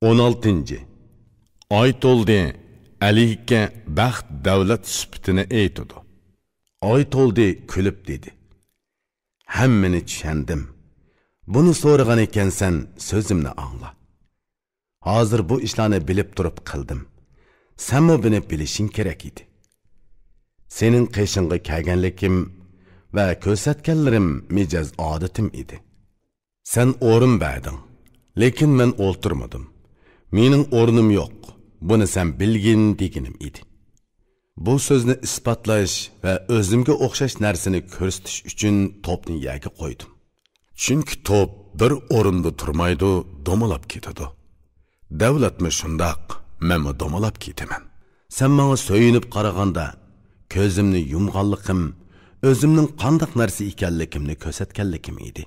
16. Oy to'ldi, Aliga baxt davlat sifatini aytdi. Oy to'ldi kulib dedi. Hammani tushundim. Buni so'ragan ekansan, so'zimni angla. Hozir bu ishlarni bilib turib qildim. Sen buni bilishing kerak edi. Sening qishingga kelganlikim va ko'rsatganlarim mijoz odatim edi. Sen o'rin berding, lekin men o'ltirmadim. Mening o'rnim yo'q. Buni sen bilgin deganim edi. Bu so'zni isbotlash va o'zimga o'xshash narsani ko'rsatish uchun to'pni yerga qo'ydim. Chunki to'p bir o'rinda turmaydi, domalab ketadi. Davlatmi shundoq, men domalab ketaman. Sen menga so'yinib qaraganda ko'zimni yumganlikim, o'zimning qanday narsa ekanligimni ko'rsatganlikim edi.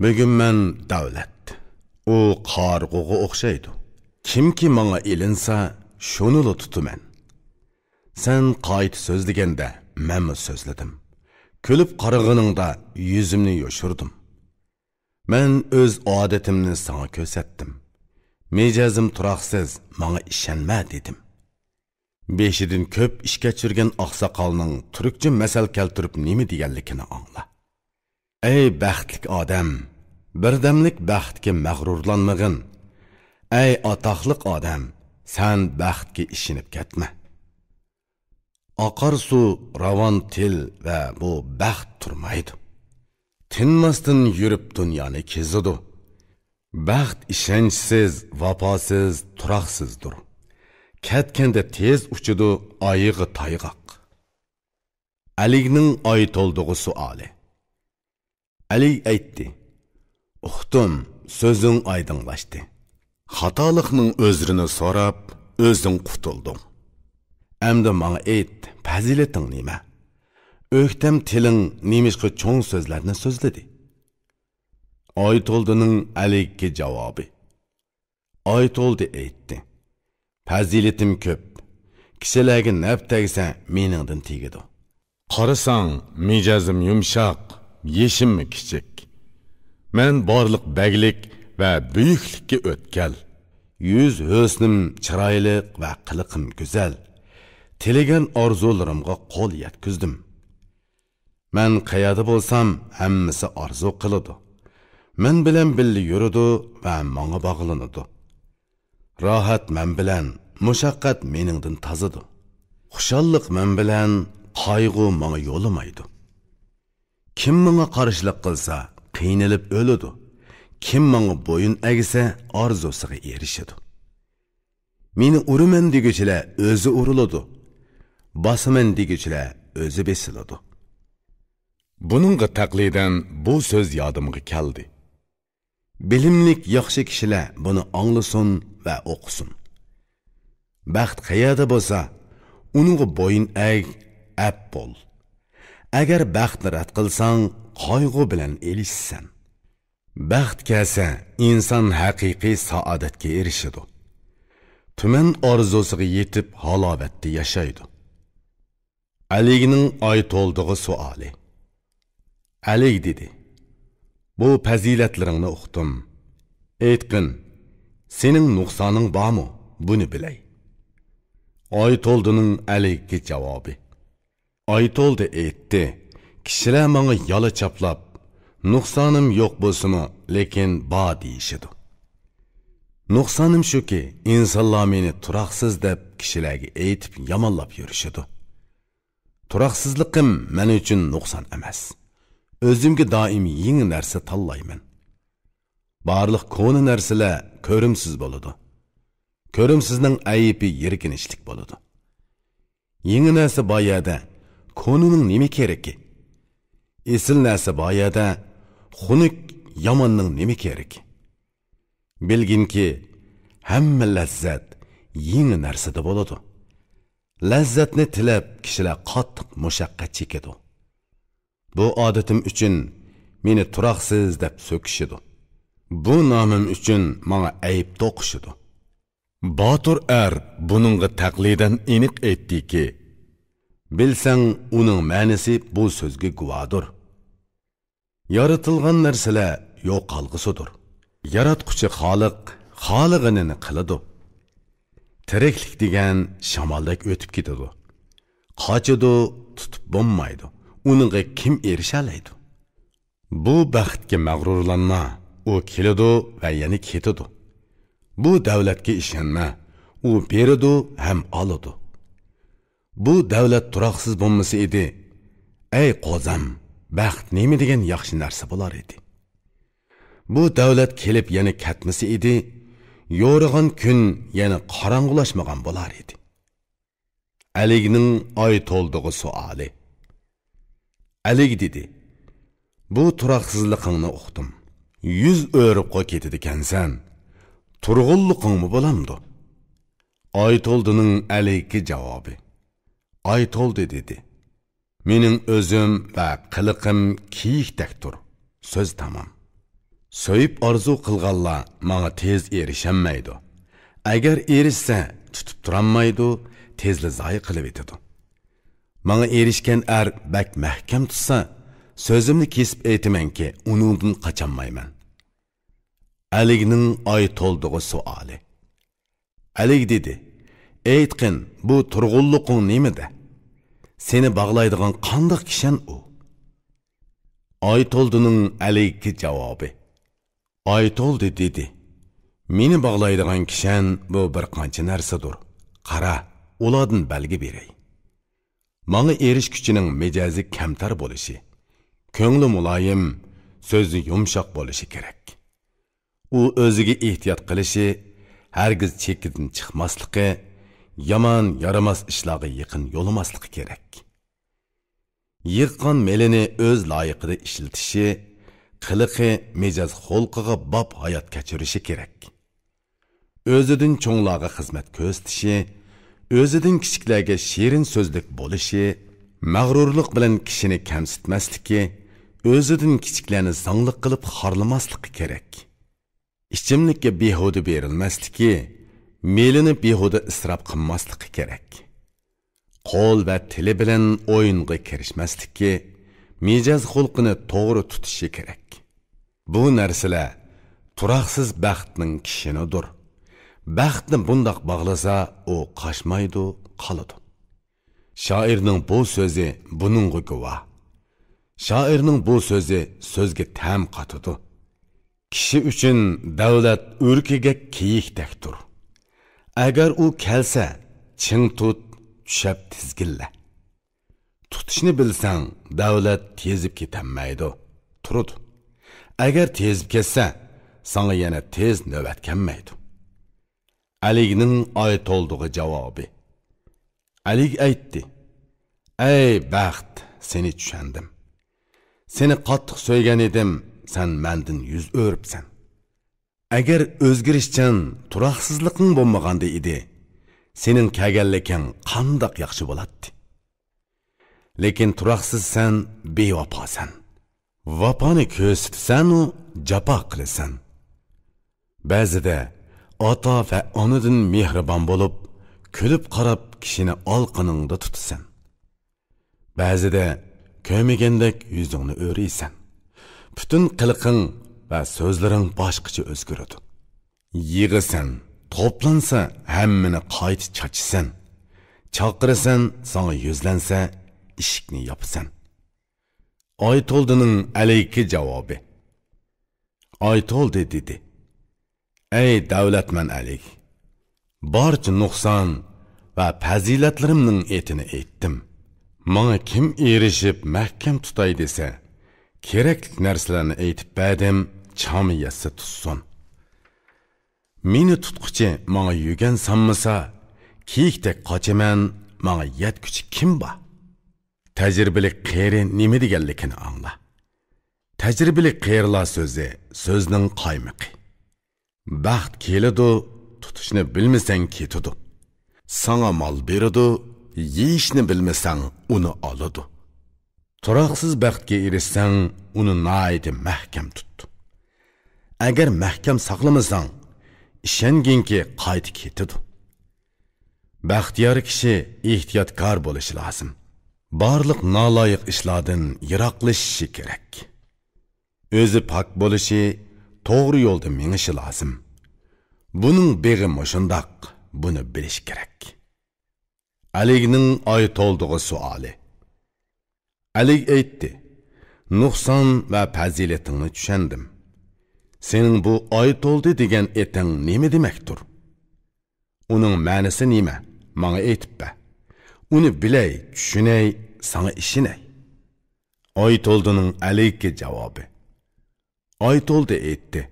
Bugun men davlat, u qarg'uga o'xshaydi. Kimki menga ilinsa, shuni tutaman. Sen qayt so'zlaganda men so'zladim. Kulib qarag'iningda yuzimni yoshirdim. Men o'z odatimni sana ko'rsatdim. Mijozim turaqsiz, menga ishonma dedim. Beshidan ko'p ish kechirgan oqsoqolning turkcha masal keltirib nima deganligini angla. Ey baxtli odam, birdamlik baxtga mag'rurlanmag'in. Ey atoqliq odam, sen baxtga ishinib ketma. Oqar suv, ravon til va bu baxt turmaydi. Tinmasdan yurib dunyoni kezidi. Baxt ishonchsiz, vafosiz, turaqsizdir. Ketganda tez uchidi, oyig'i tayg'oq. Aligning oy to'ldig'i suoli. Ali aytdi: "Uxtum, so'zing oydinlashdi. Xatolikning o'zrini so'rab, o'zing qutulding. Endi menga ayt, fazilating nima? O'ktam tiling nemishqa cho'ng so'zlarni so'zladi?" Oy to'ldining Aliga javobi. Oy to'ldi aytdi: "Fazilatim ko'p. Kishilarga naf tegsa, meningdan tegadi. Qarasang, mijozim yumshoq, yeshim kichik. Men borliq baglik va buyuklikka o'tkal. Yuz husnim chiroyli va qiliqim go'zal. Tilagan orzularimga qo'l yetkizdim. Men qayerda bo'lsam, hammasi orzu qiladi. Men bilan birga yuradi va menga bog'lanadi. Rohat men bilan, mushaqqat meningdan tozadi. Xushallik men bilan, qayg'u menga yo'lamaydi. Kim menga qarshilik qilsa, qiynalib o'ladi. Kim menga bo'yin egsa, orzusiga erishadi. Meni uraman deguchilar o'zi uriladi. Basaman deguchilar o'zi besiladi." Buningga taqlidan bu so'z yodimga keldi. Bilimlik yaxshi kishilar buni anglasin va o'qisin. Baxt qayerda bo'lsa, uningga bo'yin eg, ap bo'l. Agar baxtni rad qilsang, qayg'u bilan elishsan. Baxt kelsa, inson haqiqiy saodatga erishadi. Tuman orzusiga yetib halovatda yashaydi. Alining oy to'ldig'i suoli. Ali dedi: "Bu fazilatlaringni uqdim. Aytqin, sening nuqsoning bormi? Buni bilay." Oy to'ldining Aliga javobi. Oy to'ldi aytdi: "Kishilar menga yola chaplab, nuqsonim yo'q bo'lsa-mu, lekin bor deyishadi. Nuqsonim shuki, insonlar meni turaqsiz deb kishilarga aytib yomonlab yurishadi. Turaqsizlikim men uchun nuqson emas. O'zimga doim yangi narsa tanlayman. Barliq ko'ni narsalar ko'rimsiz bo'ladi. Ko'rimsizning aybi yirkinishlik bo'ladi. Yangi narsa boyada, ko'nining nima keragi? Esil narsa boyada, xunuk yomonning nima keragi? Bilginki, hamma lazzat yangi narsada bo'ladi. Lazzatni tilab kishilar qattiq mushaqqat chekadi. Bu odatim uchun meni turaqsiz deb so'kishidi. Bu nomim uchun menga ayb to'qishidi. Botur buningga taqlidan aniq aytdiki, bilsang uning ma'nosi bu so'zga guvohdir. Yaratilgan narsalar yo'qolg'usidir. Yaratquchi Xoliq xohlaganini qiladi. Tiriklik degan shamoldek o'tib ketadi. Qochadi, tutib bo'lmaydi. Uningga kim erishalaydi? Bu baxtga mag'rurlanma. U keladi va yana ketadi. Bu davlatga ishonma. U beradi ham oladi. Bu davlat turoqsiz bo'lmasa edi, ey qozam, baxt nima degan yaxshi narsa bo'lar edi. Bu davlat kelib yana ketmasa edi, yo'rig'an kun yana qorong'ulashmagan bo'lar edi. Aligning oy to'ldig'i savoli. Alig dedi: "Bu turoqsizligingni uqdim. 100 o'rib qo'y ketadikansan. Turg'unliqingmi bo'lamdi?" Oy to'ldining Aligga javobi: "Oy to'ldi" dedi. "Mening o'zim va qiliqim kiyikdekdir. Söz tamam. So'yib orzu qilganlar menga tez erishamaydi. Agar erishsa, tutib turolmaydi, tezli zoyi qilib etadi. Menga erishgan bak mahkam tutsa, so'zimni kesib aytamanki, uningdan qocholmayman." Aligning oy to'ldig'i savoli. Alig dedi: "Aytqin, bu turg'unliqing nimada? Seni bog'laydigan qanday kishan u?" Oy to'ldining Aligga javobi: "Oy to'ldi" dedi. "Meni bog'laydigan kishan bu bir qancha narsadir. Qara, ulardan belgi beray. Menga erishguchining mijozi kamtar bo'lishi, ko'ngli muloyim, so'zi yumshoq bo'lishi kerak. U o'ziga ehtiyot qilishi, hargiz chekidan chiqmasligi, yomon yaramas ishlarga yaqin yo'lamasligi kerak. Yiqqan melini o'z loyiqida ishlatishi, qiliqi, mijoz xulqiga bob hayot kechirishi kerak. O'zidan cho'nglarga xizmat ko'rsatishi, o'zidan kichiklarga shirin so'zlik bo'lishi, mag'rurlik bilan kishini kamsitmasligi, o'zidan kichiklarni zanglik qilib xorlamasligi kerak. Ichimlikka behuda berilmasligi, melini behuda isrof qilmasligi kerak. Qo'l va tili bilan o'yinga kirishmasligi, mijoz xulqini to'g'ri tutishi kerak. Bu narsalar turoqsiz baxtning kishinidir. Baxtni bundoq bog'lasa, u qochmaydi, qoladi. Shoirning bu so'zi buningga guvoh. Shoirning bu so'zi so'zga ta'm qatadi. Kishi uchun davlat o'rkiga kiyikdekdir. Agar u kelsa, ching tut, tushab tizgilla. Tutishni bilsang, davlat tezib ketanmaydi, turadi. Agar tezib ketsa, sana yana tez navbat kelmaydi. Aligning oy to'ldig'i javobi. Alig aytdi: "Ey baxt, seni tushundim. Seni qattiq so'ygan edim, sen mendan yuz o'ribsan. Agar o'zgarishchan, turoqsizliqing bo'lmaganda edi, sening kelganliging qandoq yaxshi bo'ladi. Lekin turoqsizsan, bevafosan. Vafoni ko'rsatsan-u, jafo qilasan. Ba'zida ota va onadan mehribon bo'lib, kulib qarab kishini olqiningda tutasan. Ba'zida ko'magandek yuzingni o'raysan. Bütün qiliqing va so'zlaring boshqacha o'zgaradi. Yig'isan, to'plansa hammani qayta chachisan. Chaqirasan, sana yuzlansa, eshikni yopasan." Oy to'ldining Aligga javobi. Oy to'ldi dedi: "Ey davlatman Alig, barcha nuqson va fazilatlarimning etini aytdim. Menga kim erishib mahkam tutay desa, kerakli narsalarni aytib berdim, chami yassa tutsin. Meni tutquchi menga yugan sanmasa, kiyikdek qochaman, menga yetguchi kim bor? Tajribali qeri nima deganligini angla. Tajribali qerilar so'zi, so'zning qaymiqi. Baxt keladi, tutishni bilmasang ketadi. Sana mol beradi, yeyishni bilmasang uni oladi. Turoqsiz baxtga erishsang, uni noyida mahkam tut. Agar mahkam saqlamasang, ishonginki qaytib ketadi. Baxtiyor kishi ehtiyotkor bo'lishi lozim. Barliq noloyiq ishlardan yiroqlashishi kerak. O'zi pok bo'lishi, to'g'ri yo'lda menishi lozim. Bunun beği moşundaq, bunu biliş gerek. Aligning ait olduğu suali. Alig aytdi, nuqson va faziletini tushundim. Senin bu ait oldu degan eting nima demakdir? Uning ma'nosi nima? Menga aytib ber. Uni bilay, tushunay, sana ishinay. Ait olduning Aligga javobi. Ait oldu aytdi.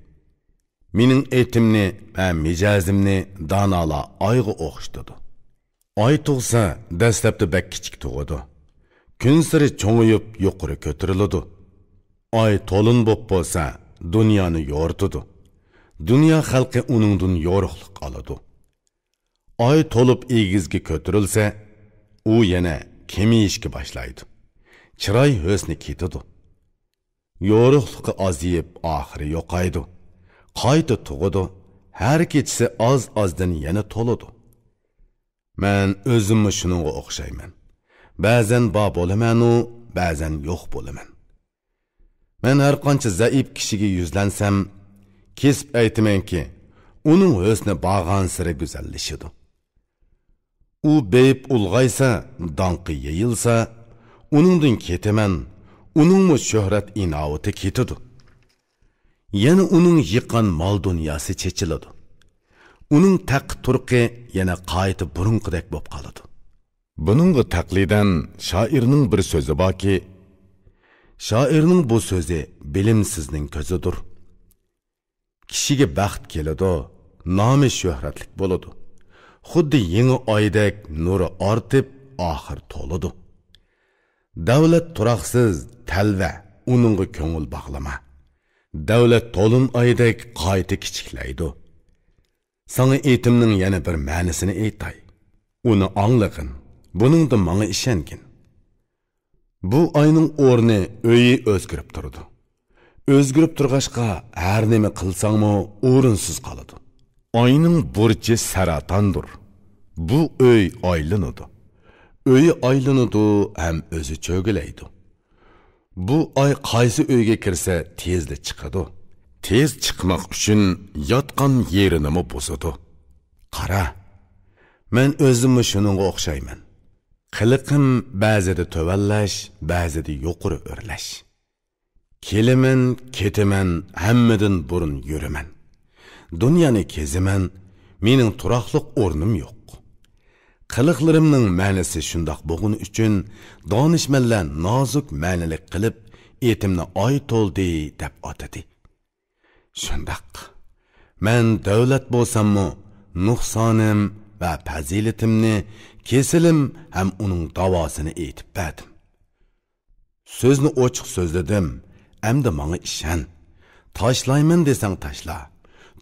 Mening etimni va mijozimni donolar oyga o'xshatadi. Oy tug'sa, dastlabda bak kichik tug'adi. Kun sari cho'ng'iyib yuqori ko'tariladi. Oy to'lin bo'lib bo'lsa, dunyoni yo'ritadi. Dunyo xalqi uningdan yo'riqlik oladi. Oy to'lib egizga ko'tarilsa, u yana kemiyishga boshlaydi. Chiroy husni ketadi. Yo'riqligi oziyib, oxiri yo'qaydi. Qayta tug'adi. Har kechasi oz-ozdan yana to'ladi. Men o'zimni shuningga o'xshayman. Ba'zan bor bo'laman, ba'zan yo'q bo'laman. Men har qancha zaif kishiga yuzlansam, kesib aytamanki, uning husni borgan sari go'zallashadi. U beyib ulg'aysa, donqi yeyilsa, uningdan ketaman, uningmi shuhrat inovati ketadi. Yana uning yiqqan mol dunyosi chechiladi. Uning taq turqi yana qayta burunqidek bo'lib qoladi. Buningga taqlidan shoirning bir so'zi borki, shoirning bu so'zi bilimsizning ko'zidir. Kishiga baxt keladi, nomi shuhratlik bo'ladi. Xuddi yangi oydek nuri ortib, oxir to'ladi. Davlat turaqsiz, talva, uningga ko'ngil bog'lama. Davlat to'lin oydek qayta kichiklaydi. Sana etimning yana bir ma'nosini aytay. Uni anglagin. Buningda menga ishongin. Bu oyning o'rni o'yi o'zgarib turadi. O'zgarib turg'ashqa har nima qilsangmi o'rinsiz qoladi. Oyning burchi saratondir. Bu o'y aylanadi. O'yi aylanadi ham o'zi cho'gilaydi. Bu oy qaysi o'yga kirsa tezda chiqadi. Tez chiqmoq uchun yotgan yerini bosadi. Qara, men o'zimni shuningga o'xshayman. Qiliqim ba'zida to'vallash, ba'zida yuqori o'rlash. Kelaman, ketaman, hammadan burun yuraman. Dunyoni kezaman, mening turaqliq o'rnim yo'q. Qiliqlarimning ma'nosi shundoq bo'lgani uchun donishmandlar nozik ma'nilik qilib, etimni oy to'ldi deb atadi. Shundoq. Men davlat bo'lsammi, nuqsonim va fazilatimni kesilim ham uning davosini aytib berdim. So'zni ochiq so'zladim, endi menga ishon. Tashlayman desang tashla,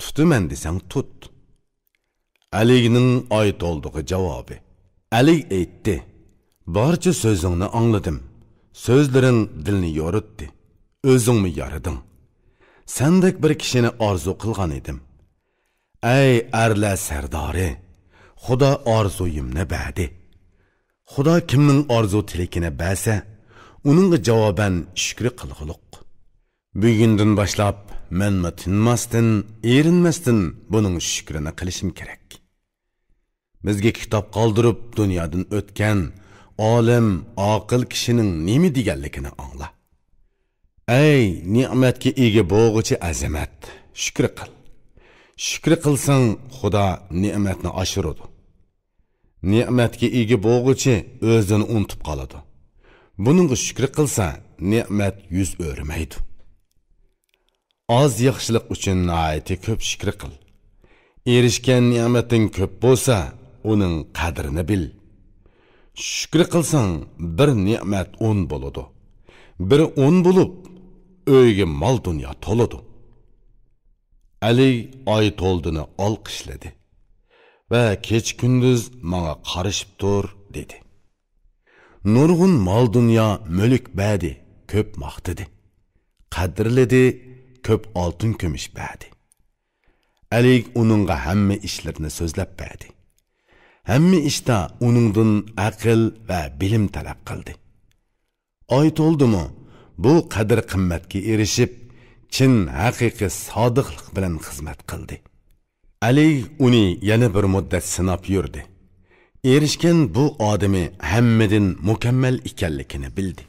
tutaman desang tut. Aligning oyat olduğu javobi. Alig aytdi: "Barcha so'zingni angladim. So'zlaring dilni yoritdi. O'zingni yarading. Sendek bir kishini orzu qilgan edim. Ey arlar sardori, Xudo orzuyimni berdi. Xudo kimning orzu tilakini bersa, uningga javoban shukr qilgulik. Bugundan boshlab men tinmasdan, erinmasdan buning shukrini qilishim kerak. Bizga kitob qoldirib dunyodan o'tgan olim, aqil kishining nima deganligini angla. Ey ne'matga ega bo'lg'uchi azamat, shukr qil. Shukr qilsang, Xudo ne'matni oshiradi. Ne'matga ega bo'lg'uchi o'zini unutib qoladi. Buningga shukr qilsa, ne'mat yuz o'rmaydi. Az yaxshilik uchun ayati ko'p shukr qil. Erishgan ne'mating ko'p bo'lsa, uning qadrini bil. Shukr qilsang, bir ne'mat 10 bo'ladi. Bir 10 bo'lib, o'yga mol dunyo to'ladi. Ali oy to'ldini olqishladi va kech kunduz menga qarishib tur dedi. Nurg'un mol dunyo mulk berdi, ko'p maqtadi. Qadrladi, ko'p oltin kumush berdi. Ali uningga hamma ishlarni so'zlab berdi. Hamma ishda uningdan aql va bilim talab qildi. Oy to'ldimi, bu qadr qimmatga erishib, chin haqiqiy sodiqlik bilan xizmat qildi. Ali uni yana bir muddat sinab yurdi. Erishgan bu odami hammadan mukammal ekanligini bildi.